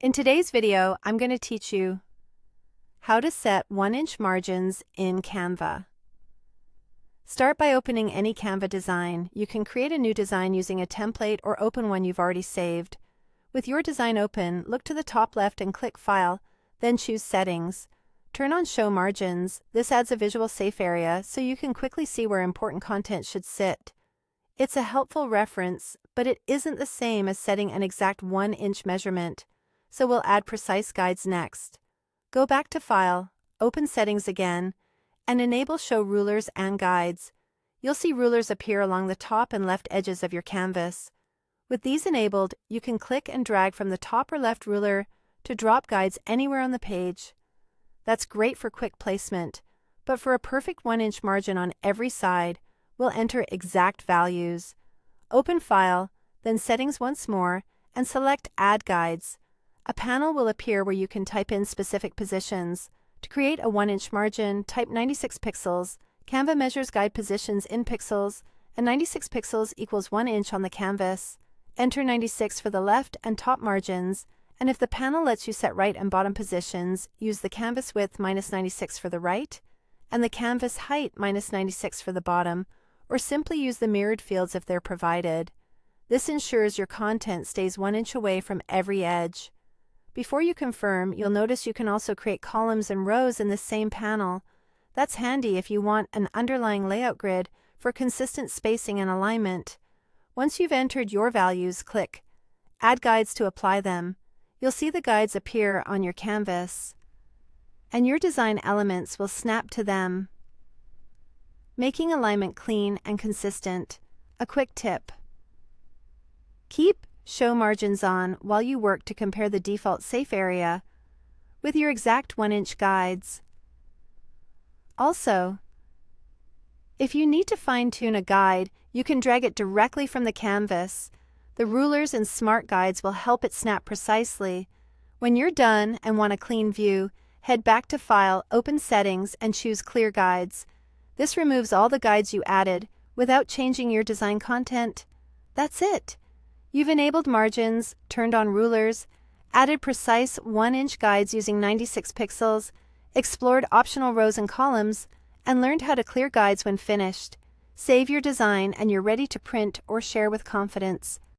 In today's video, I'm going to teach you how to set 1-inch margins in Canva. Start by opening any Canva design. You can create a new design using a template or open one you've already saved. With your design open, look to the top left and click File, then choose Settings. Turn on Show Margins. This adds a visual safe area so you can quickly see where important content should sit. It's a helpful reference, but it isn't the same as setting an exact 1-inch measurement. So we'll add precise guides next. Go back to File, open Settings again, and enable Show Rulers and Guides. You'll see rulers appear along the top and left edges of your canvas. With these enabled, you can click and drag from the top or left ruler to drop guides anywhere on the page. That's great for quick placement, but for a perfect 1-inch margin on every side, we'll enter exact values. Open File, then Settings once more, and select Add Guides. A panel will appear where you can type in specific positions. To create a 1-inch margin, type 96 pixels. Canva measures guide positions in pixels, and 96 pixels equals 1 inch on the canvas. Enter 96 for the left and top margins, and if the panel lets you set right and bottom positions, use the canvas width minus 96 for the right, and the canvas height minus 96 for the bottom, or simply use the mirrored fields if they're provided. This ensures your content stays 1 inch away from every edge. Before you confirm, you'll notice you can also create columns and rows in the same panel. That's handy if you want an underlying layout grid for consistent spacing and alignment. Once you've entered your values, click Add Guides to apply them. You'll see the guides appear on your canvas, and your design elements will snap to them, making alignment clean and consistent. A quick tip: keep Show Margins on while you work to compare the default safe area with your exact 1-inch guides. Also, if you need to fine-tune a guide, you can drag it directly from the canvas. The rulers and smart guides will help it snap precisely. When you're done and want a clean view, head back to File, open Settings, and choose Clear Guides. This removes all the guides you added without changing your design content. That's it. You've enabled margins, turned on rulers, added precise 1-inch guides using 96 pixels, explored optional rows and columns, and learned how to clear guides when finished. Save your design and you're ready to print or share with confidence.